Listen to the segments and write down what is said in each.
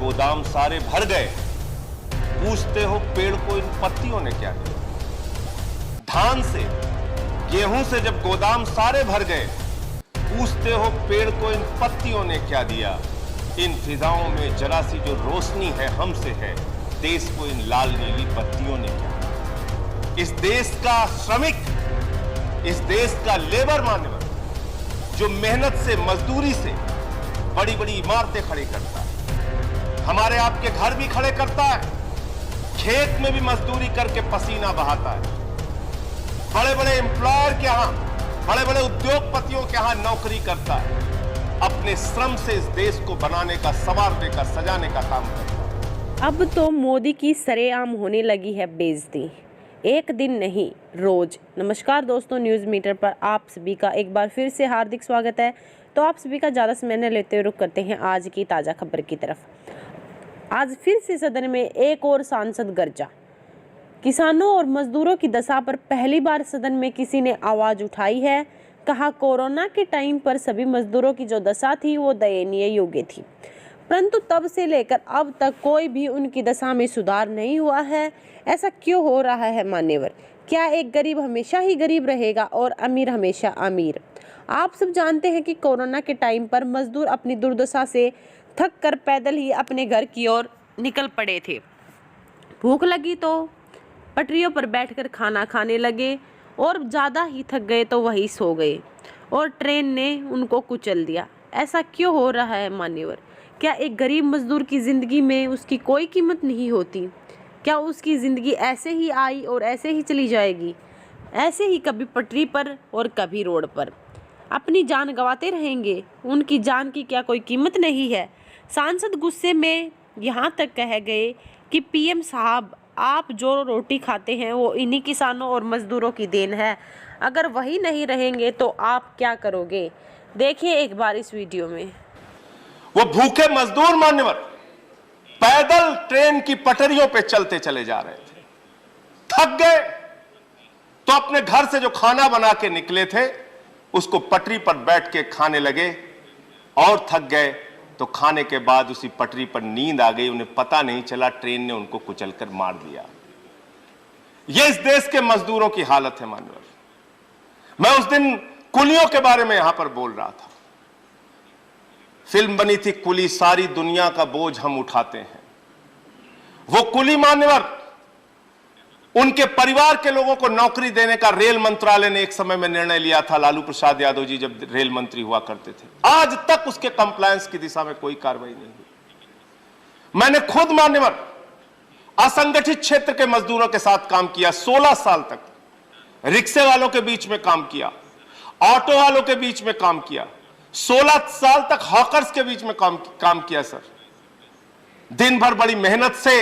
गोदाम सारे भर गए, पूछते हो पेड़ को इन पत्तियों ने क्या किया। धान से, गेहूं से जब गोदाम सारे भर गए, पूछते हो पेड़ को इन पत्तियों ने क्या दिया। इन फिजाओं में जरा सी जो रोशनी है हमसे है, देश को इन लाल नीली पत्तियों ने क्या दिया। इस देश का श्रमिक, इस देश का लेबर मानवर जो मेहनत से, मजदूरी से बड़ी बड़ी इमारतें खड़ी करता है, हमारे आपके घर भी खड़े करता है, खेत में भी मजदूरी करके पसीना बहाता है, बड़े बड़े एम्प्लॉयर के यहां, बड़े बड़े उद्योगपतियों के यहां नौकरी करता है, अपने श्रम से इस देश को बनाने का, संवारने का, सजाने का काम करता है। अब तो मोदी की सरेआम होने लगी है बेइज्जती, एक दिन नहीं रोज। नमस्कार दोस्तों, न्यूज़ मीटर पर आप सभी का एक बार फिर से हार्दिक स्वागत है। तो आप सभी का ज़्यादा समय न लेते हुए रुख करते हैं आज की ताज़ा खबर की तरफ। आज फिर से सदन में एक और सांसद गरजा। किसानों और मजदूरों की दशा पर पहली बार सदन में किसी ने आवाज़ उठाई है। कहा, कोरोना के टाइम पर सभी मजदूरों की जो दशा थी वो दयनीय योग्य थी, परंतु तब से लेकर अब तक कोई भी उनकी दशा में सुधार नहीं हुआ है। ऐसा क्यों हो रहा है मान्यवर? क्या एक गरीब हमेशा ही गरीब रहेगा और अमीर हमेशा अमीर? आप सब जानते हैं कि कोरोना के टाइम पर मजदूर अपनी दुर्दशा से थक कर पैदल ही अपने घर की ओर निकल पड़े थे। भूख लगी तो पटरियों पर बैठकर खाना खाने लगे और ज़्यादा ही थक गए तो वहीं सो गए और ट्रेन ने उनको कुचल दिया। ऐसा क्यों हो रहा है मान्यवर? क्या एक गरीब मजदूर की ज़िंदगी में उसकी कोई कीमत नहीं होती? क्या उसकी ज़िंदगी ऐसे ही आई और ऐसे ही चली जाएगी? ऐसे ही कभी पटरी पर और कभी रोड पर अपनी जान गंवाते रहेंगे? उनकी जान की क्या कोई कीमत नहीं है? सांसद गुस्से में यहाँ तक कह गए कि पीएम साहब, आप जो रोटी खाते हैं वो इन्हीं किसानों और मजदूरों की देन है। अगर वही नहीं रहेंगे तो आप क्या करोगे? देखिए एक बार इस वीडियो में। वो भूखे मजदूर मान्यवर पैदल ट्रेन की पटरियों पे चलते चले जा रहे थे, थक गए तो अपने घर से जो खाना बना के निकले थे उसको पटरी पर बैठ के खाने लगे, और थक गए तो खाने के बाद उसी पटरी पर नींद आ गई, उन्हें पता नहीं चला, ट्रेन ने उनको कुचलकर मार दिया। यह इस देश के मजदूरों की हालत है मान्यवर। मैं उस दिन कुलियों के बारे में यहां पर बोल रहा था। फिल्म बनी थी कुली, सारी दुनिया का बोझ हम उठाते हैं। वो कुली मान्यवर, उनके परिवार के लोगों को नौकरी देने का रेल मंत्रालय ने एक समय में निर्णय लिया था। लालू प्रसाद यादव जी जब रेल मंत्री हुआ करते थे, आज तक उसके कंप्लायंस की दिशा में कोई कार्रवाई नहीं हुई। मैंने खुद मान्यवर असंगठित क्षेत्र के मजदूरों के साथ काम किया, 16 साल तक रिक्शे वालों के बीच में काम किया, ऑटो वालों के बीच में काम किया, 16 साल तक हॉकर्स के बीच में काम किया। सर, दिन भर बड़ी मेहनत से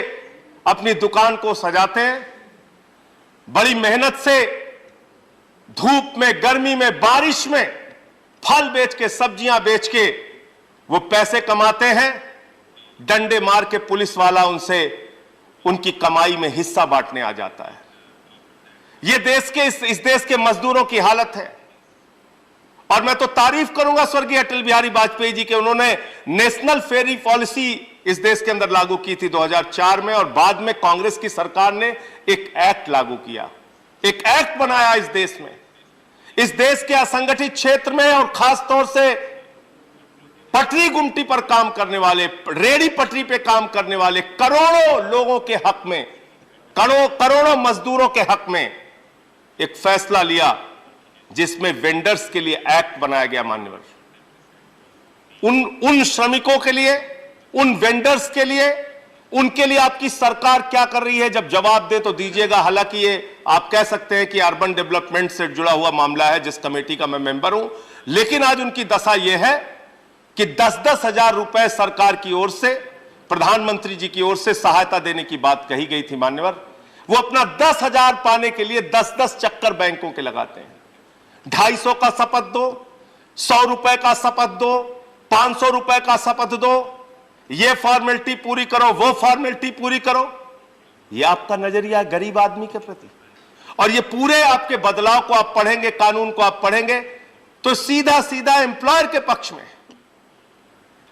अपनी दुकान को सजाते हैं, बड़ी मेहनत से धूप में, गर्मी में, बारिश में फल बेच के, सब्जियां बेच के वो पैसे कमाते हैं। डंडे मार के पुलिस वाला उनसे उनकी कमाई में हिस्सा बांटने आ जाता है। ये देश के इस देश के मजदूरों की हालत है। और मैं तो तारीफ करूंगा स्वर्गीय अटल बिहारी वाजपेयी जी के, उन्होंने नेशनल फेरी पॉलिसी इस देश के अंदर लागू की थी 2004 में, और बाद में कांग्रेस की सरकार ने एक एक्ट लागू किया, एक एक्ट बनाया इस देश में। इस देश के असंगठित क्षेत्र में और खास तौर से पटरी गुमटी पर काम करने वाले, रेडी पटरी पे काम करने वाले करोड़ों लोगों के हक में, करोड़ों मजदूरों के हक में एक फैसला लिया, जिसमें वेंडर्स के लिए एक्ट बनाया गया मान्यवर। उन श्रमिकों के लिए, उन वेंडर्स के लिए, उनके लिए आपकी सरकार क्या कर रही है? जब जवाब दे तो दीजिएगा। हालांकि ये आप कह सकते हैं कि अर्बन डेवलपमेंट से जुड़ा हुआ मामला है, जिस कमेटी का मैं मेंबर हूं, लेकिन आज उनकी दशा यह है कि 10-10 हजार रुपए सरकार की ओर से, प्रधानमंत्री जी की ओर से सहायता देने की बात कही गई थी मान्यवर। वो अपना 10,000 पाने के लिए 10-10 चक्कर बैंकों के लगाते हैं। 250 का शपथ दो, 100 रुपए का शपथ दो, 500 रुपए का शपथ दो, ये फॉर्मेलिटी पूरी करो, वो फॉर्मेलिटी पूरी करो। ये आपका नजरिया है गरीब आदमी के प्रति। और ये पूरे आपके बदलाव को आप पढ़ेंगे, कानून को आप पढ़ेंगे तो सीधा सीधा एम्प्लॉयर के पक्ष में,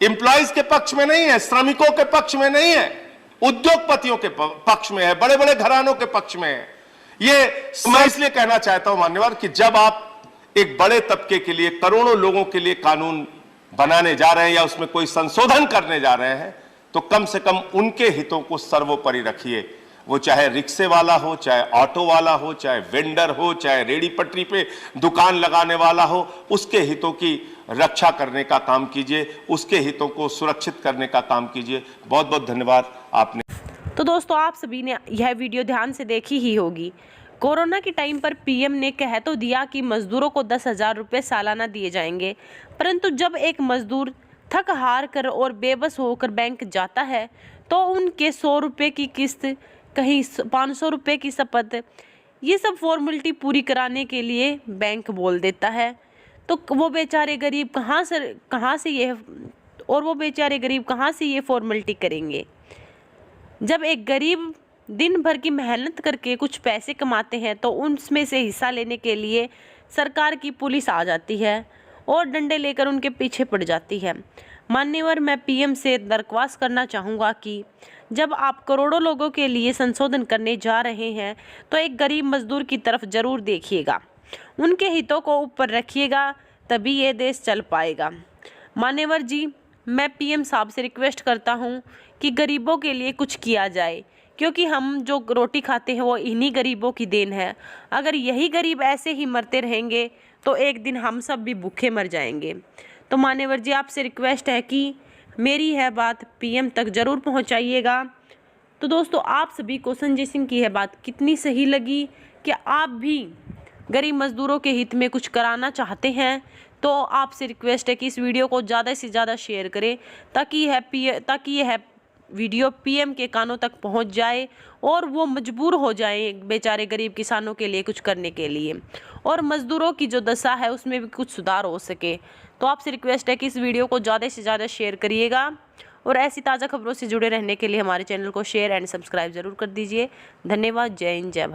एम्प्लॉयज के पक्ष में नहीं है, श्रमिकों के पक्ष में नहीं है, उद्योगपतियों के पक्ष में है, बड़े बड़े घरानों के पक्ष में है। ये मैं इसलिए कहना चाहता हूं मान्यवर कि जब आप एक बड़े तबके के लिए, करोड़ों लोगों के लिए कानून बनाने जा रहे हैं या उसमें कोई संशोधन करने जा रहे हैं, तो कम से कम उनके हितों को सर्वोपरि रखिए। वो चाहे रिक्शे वाला हो, चाहे ऑटो वाला हो, चाहे वेंडर हो, चाहे रेडी पटरी पे दुकान लगाने वाला हो, उसके हितों की रक्षा करने का काम कीजिए, उसके हितों को सुरक्षित करने का काम कीजिए। बहुत बहुत धन्यवाद आपने। तो दोस्तों, आप सभी ने यह वीडियो ध्यान से देखी ही होगी। कोरोना के टाइम पर पीएम ने कह तो दिया कि मजदूरों को 10,000 रुपये सालाना दिए जाएंगे, परंतु जब एक मजदूर थक हार कर और बेबस होकर बैंक जाता है तो उनके 100 रुपये की किस्त, कहीं 500 रुपये की शपथ, ये सब फॉर्मेलिटी पूरी कराने के लिए बैंक बोल देता है। तो वो बेचारे गरीब कहाँ से ये फॉर्मेलिटी करेंगे। जब एक गरीब दिन भर की मेहनत करके कुछ पैसे कमाते हैं तो उनमें से हिस्सा लेने के लिए सरकार की पुलिस आ जाती है और डंडे लेकर उनके पीछे पड़ जाती है। मान्यवर, मैं पीएम से दरख्वास्त करना चाहूँगा कि जब आप करोड़ों लोगों के लिए संशोधन करने जा रहे हैं तो एक गरीब मजदूर की तरफ जरूर देखिएगा, उनके हितों को ऊपर रखिएगा, तभी ये देश चल पाएगा। मान्यवर जी, मैं पीएम साहब से रिक्वेस्ट करता हूँ कि गरीबों के लिए कुछ किया जाए, क्योंकि हम जो रोटी खाते हैं वो इन्हीं गरीबों की देन है। अगर यही गरीब ऐसे ही मरते रहेंगे तो एक दिन हम सब भी भूखे मर जाएंगे। तो मान्यवर जी, आपसे रिक्वेस्ट है कि मेरी यह बात पीएम तक ज़रूर पहुंचाइएगा। तो दोस्तों, आप सभी को संजय सिंह की यह बात कितनी सही लगी? कि आप भी गरीब मजदूरों के हित में कुछ कराना चाहते हैं तो आपसे रिक्वेस्ट है कि इस वीडियो को ज़्यादा से ज़्यादा शेयर करें, ताकि यह वीडियो पीएम के कानों तक पहुंच जाए और वो मजबूर हो जाए बेचारे गरीब किसानों के लिए कुछ करने के लिए, और मजदूरों की जो दशा है उसमें भी कुछ सुधार हो सके। तो आपसे रिक्वेस्ट है कि इस वीडियो को ज़्यादा से ज़्यादा शेयर करिएगा और ऐसी ताज़ा खबरों से जुड़े रहने के लिए हमारे चैनल को शेयर एंड सब्सक्राइब ज़रूर कर दीजिए। धन्यवाद। जय हिंद, जय भारत।